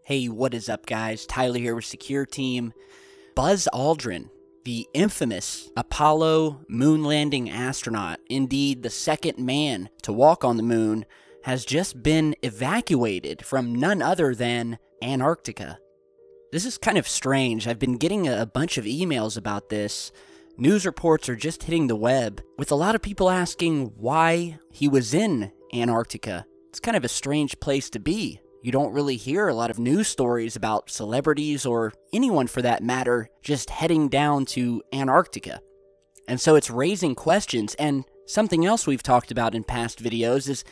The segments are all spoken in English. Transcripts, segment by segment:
Hey, what is up, guys? Tyler here with Secureteam. Buzz Aldrin, the infamous Apollo moon landing astronaut, indeed the second man to walk on the moon, has just been evacuated from none other than Antarctica. This is kind of strange. I've been getting a bunch of emails about this. News reports are just hitting the web, with a lot of people asking why he was in Antarctica. It's kind of a strange place to be. You don't really hear a lot of news stories about celebrities or anyone for that matter just heading down to Antarctica. And so it's raising questions, and something else we've talked about in past videos is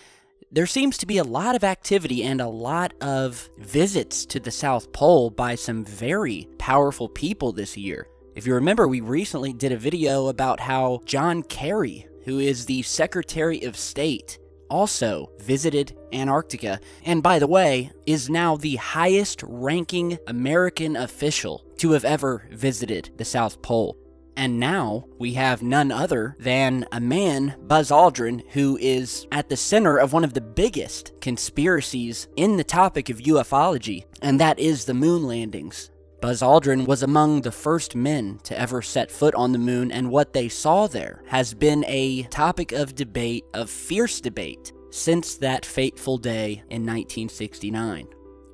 there seems to be a lot of activity and a lot of visits to the South Pole by some very powerful people this year. If you remember, we recently did a video about how John Kerry, who is the Secretary of State, also visited Antarctica, and by the way, is now the highest ranking American official to have ever visited the South Pole. And now we have none other than a man, Buzz Aldrin, who is at the center of one of the biggest conspiracies in the topic of ufology, and that is the moon landings. Buzz Aldrin was among the first men to ever set foot on the moon, and what they saw there has been a topic of debate, of fierce debate, since that fateful day in 1969.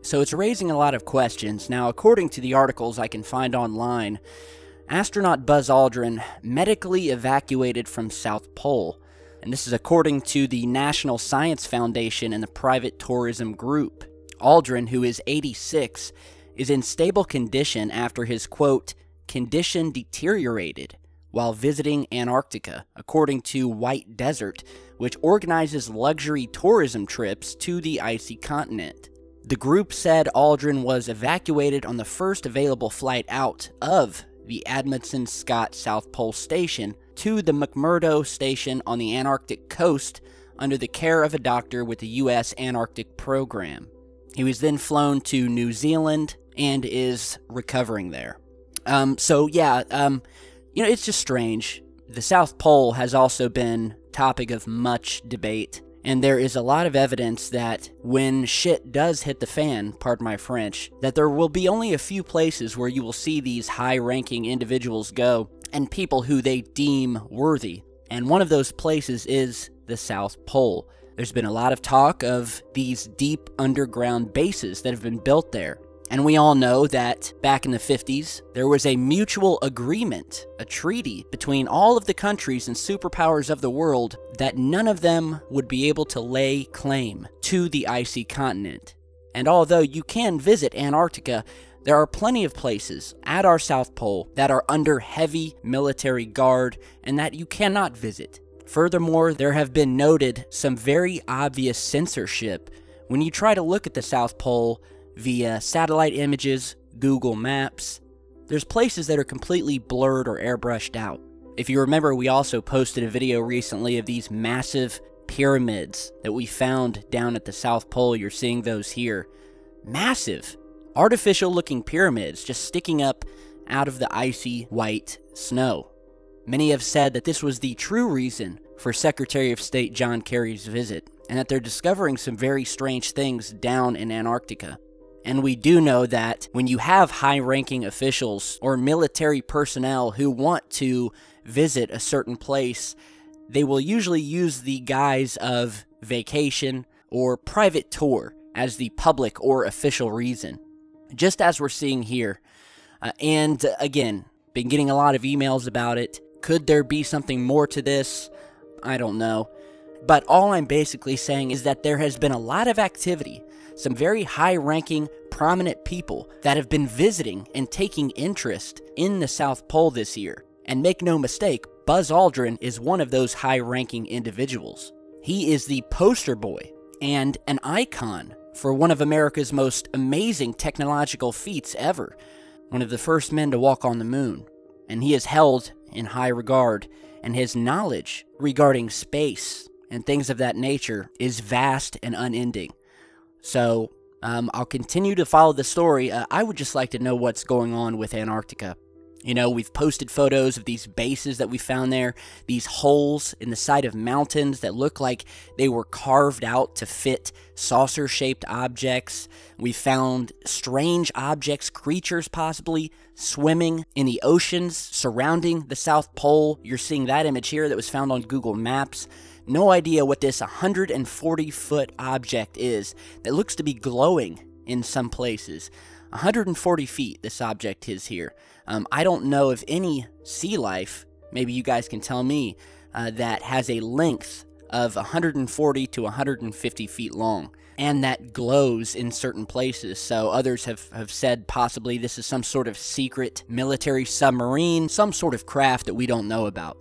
So it's raising a lot of questions. Now, according to the articles I can find online, astronaut Buzz Aldrin medically evacuated from South Pole, and this is according to the National Science Foundation and the Private Tourism Group. Aldrin, who is 86, is in stable condition after his, quote, condition deteriorated while visiting Antarctica, according to White Desert, which organizes luxury tourism trips to the icy continent. The group said Aldrin was evacuated on the first available flight out of the Amundsen Scott South Pole Station to the McMurdo Station on the Antarctic coast under the care of a doctor with the U.S. Antarctic Program. He was then flown to New Zealand and is recovering there. It's just strange. The South Pole has also been topic of much debate, and there is a lot of evidence that when shit does hit the fan, pardon my French, that there will be only a few places where you will see these high-ranking individuals go, and people who they deem worthy. And one of those places is the South Pole. There's been a lot of talk of these deep underground bases that have been built there. And we all know that back in the 50s, there was a mutual agreement, a treaty between all of the countries and superpowers of the world that none of them would be able to lay claim to the icy continent. And although you can visit Antarctica, there are plenty of places at our South Pole that are under heavy military guard and that you cannot visit. Furthermore, there have been noted some very obvious censorship when you try to look at the South Pole via satellite images, Google Maps. There's places that are completely blurred or airbrushed out. If you remember, we also posted a video recently of these massive pyramids that we found down at the South Pole. You're seeing those here. Massive, artificial-looking pyramids just sticking up out of the icy white snow. Many have said that this was the true reason for Secretary of State John Kerry's visit, and that they're discovering some very strange things down in Antarctica. And we do know that when you have high-ranking officials or military personnel who want to visit a certain place, they will usually use the guise of vacation or private tour as the public or official reason, just as we're seeing here. And again, been getting a lot of emails about it. Could there be something more to this? I don't know. But all I'm basically saying is that there has been a lot of activity, some very high-ranking, prominent people that have been visiting and taking interest in the South Pole this year. And make no mistake, Buzz Aldrin is one of those high-ranking individuals. He is the poster boy and an icon for one of America's most amazing technological feats ever, one of the first men to walk on the moon. And he is held in high regard, and his knowledge regarding space and things of that nature is vast and unending. So, I'll continue to follow the story. I would just like to know what's going on with Antarctica. You know, we've posted photos of these bases that we found there, these holes in the side of mountains that look like they were carved out to fit saucer-shaped objects. We found strange objects, creatures possibly, swimming in the oceans surrounding the South Pole. You're seeing that image here that was found on Google Maps. No idea what this 140-foot object is that looks to be glowing in some places. 140 feet this object is here. I don't know of any sea life, maybe you guys can tell me, that has a length of 140 to 150 feet long, and that glows in certain places. So others have said possibly this is some sort of secret military submarine, some sort of craft that we don't know about.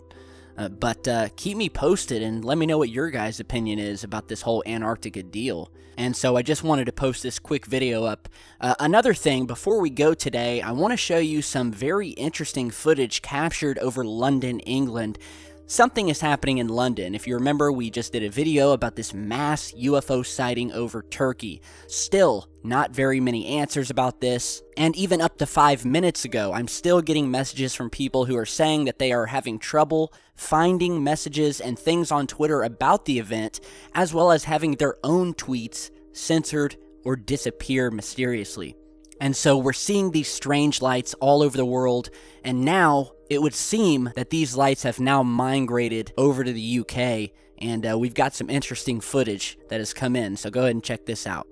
But keep me posted and let me know what your guys' opinion is about this whole Antarctica deal. And so I just wanted to post this quick video up. Another thing, before we go today, I want to show you some very interesting footage captured over London, England. Something is happening in London. If you remember, we just did a video about this mass UFO sighting over Turkey. Still, not very many answers about this. And even up to 5 minutes ago, I'm still getting messages from people who are saying that they are having trouble finding messages and things on Twitter about the event, as well as having their own tweets censored or disappear mysteriously. And so we're seeing these strange lights all over the world, and now it would seem that these lights have now migrated over to the UK, and we've got some interesting footage that has come in, so go ahead and check this out.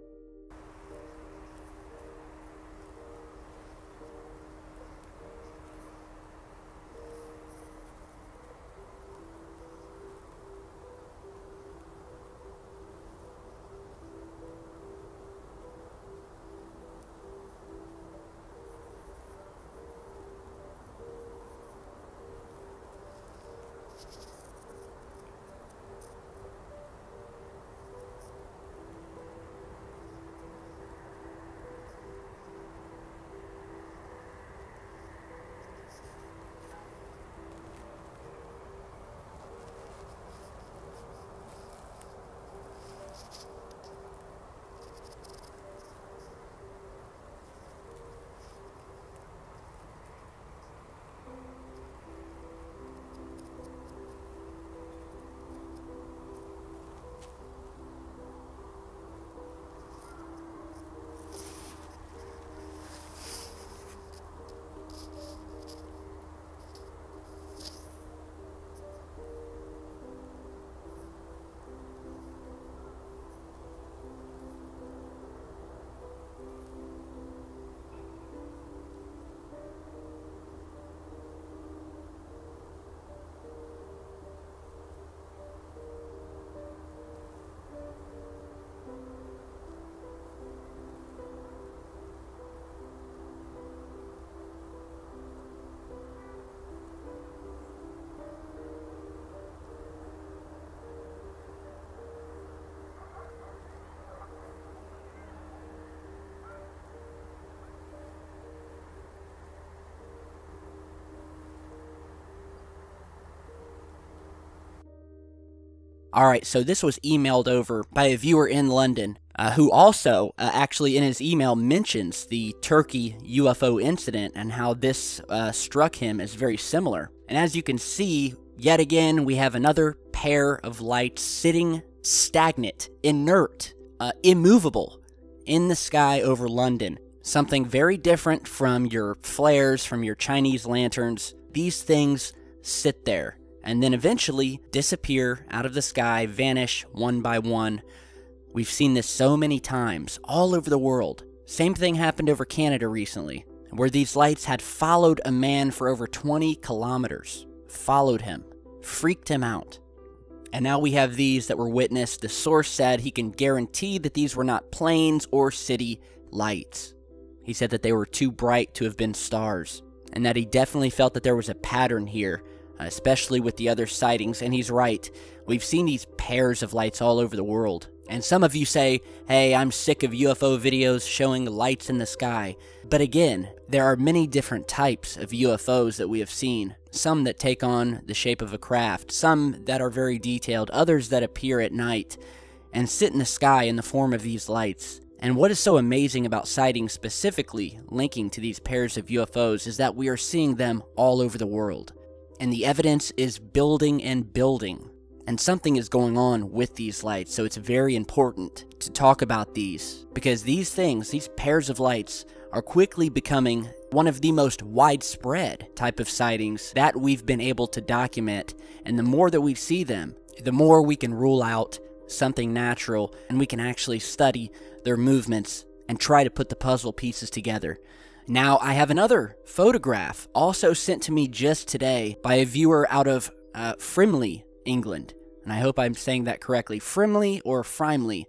Alright, so this was emailed over by a viewer in London, who also actually in his email mentions the Turkey UFO incident and how this struck him as very similar. And as you can see, yet again, we have another pair of lights sitting stagnant, inert, immovable in the sky over London. Something very different from your flares, from your Chinese lanterns. These things sit there and then eventually disappear out of the sky, vanish one by one. We've seen this so many times all over the world. Same thing happened over Canada recently, where these lights had followed a man for over 20 kilometers. Followed him, freaked him out. And now we have these that were witnessed. The source said he can guarantee that these were not planes or city lights. He said that they were too bright to have been stars, and that he definitely felt that there was a pattern here, especially with the other sightings. And he's right. We've seen these pairs of lights all over the world. And some of you say, hey, I'm sick of UFO videos showing lights in the sky. But again, there are many different types of UFOs that we have seen. Some that take on the shape of a craft, some that are very detailed, others that appear at night and sit in the sky in the form of these lights. And what is so amazing about sightings specifically linking to these pairs of UFOs is that we are seeing them all over the world. And the evidence is building and building. And something is going on with these lights, so it's very important to talk about these. Because these things, these pairs of lights, are quickly becoming one of the most widespread type of sightings that we've been able to document. And the more that we see them, the more we can rule out something natural, and we can actually study their movements and try to put the puzzle pieces together. Now, I have another photograph also sent to me just today by a viewer out of Frimley, England. And I hope I'm saying that correctly. Frimley or Frimley,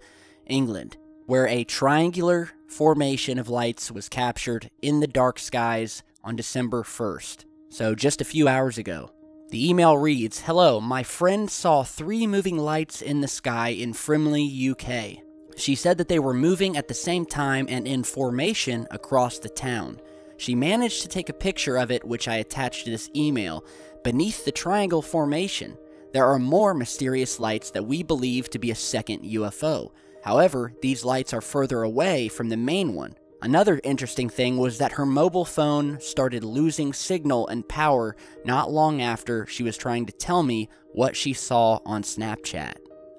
England, where a triangular formation of lights was captured in the dark skies on December 1st. So just a few hours ago. The email reads, "Hello, my friend saw 3 moving lights in the sky in Frimley, UK. She said that they were moving at the same time and in formation across the town. She managed to take a picture of it, which I attached to this email. Beneath the triangle formation, there are more mysterious lights that we believe to be a second UFO. However, these lights are further away from the main one. Another interesting thing was that her mobile phone started losing signal and power not long after she was trying to tell me what she saw on Snapchat."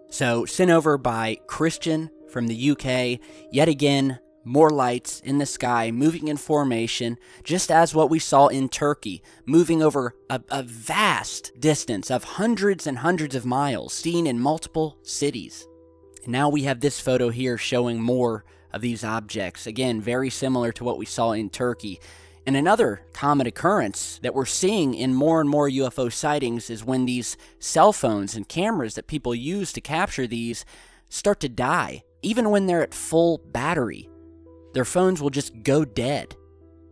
So, sent over by Christian from the UK. Yet again, more lights in the sky, moving in formation, just as what we saw in Turkey, moving over a vast distance of hundreds and hundreds of miles, seen in multiple cities. And now we have this photo here showing more of these objects. Again, very similar to what we saw in Turkey. And another common occurrence that we're seeing in more and more UFO sightings is when these cell phones and cameras that people use to capture these start to die. Even when they're at full battery, their phones will just go dead.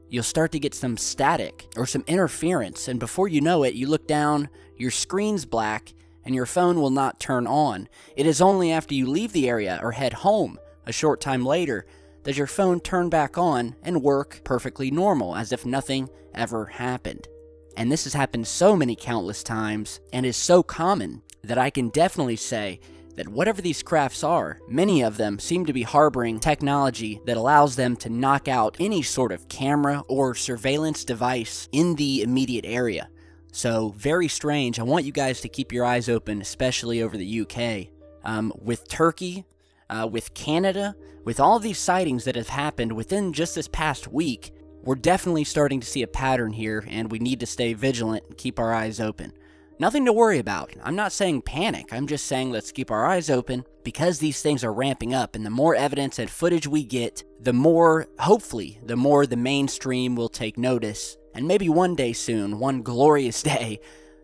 You'll start to get some static or some interference, and before you know it, you look down, your screen's black, and your phone will not turn on. It is only after you leave the area or head home a short time later does your phone turn back on and work perfectly normal, as if nothing ever happened. And this has happened so many countless times, and is so common, that I can definitely say that whatever these crafts are, many of them seem to be harboring technology that allows them to knock out any sort of camera or surveillance device in the immediate area. So, very strange. I want you guys to keep your eyes open, especially over the UK. With Turkey, with Canada, with all of these sightings that have happened within just this past week, we're definitely starting to see a pattern here, and we need to stay vigilant and keep our eyes open. Nothing to worry about. I'm not saying panic. I'm just saying let's keep our eyes open, because these things are ramping up, and the more evidence and footage we get, the more, hopefully, the more the mainstream will take notice. And maybe one day soon, one glorious day,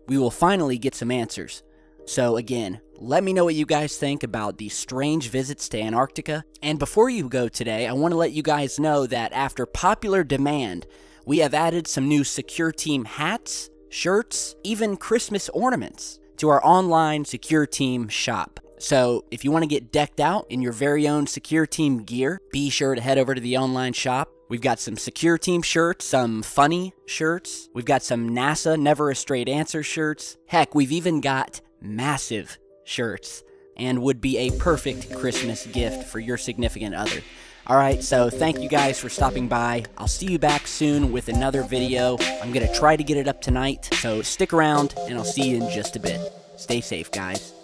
we will finally get some answers. So again, let me know what you guys think about these strange visits to Antarctica. And before you go today, I want to let you guys know that after popular demand, we have added some new Secureteam hats, shirts, even Christmas ornaments to our online Secureteam shop. So if you want to get decked out in your very own Secureteam gear, be sure to head over to the online shop. We've got some Secureteam shirts, some funny shirts. We've got some NASA Never a Straight Answer shirts. Heck, we've even got massive shirts, and would be a perfect Christmas gift for your significant other. Alright, so thank you guys for stopping by. I'll see you back soon with another video. I'm going to try to get it up tonight, so stick around, and I'll see you in just a bit. Stay safe, guys.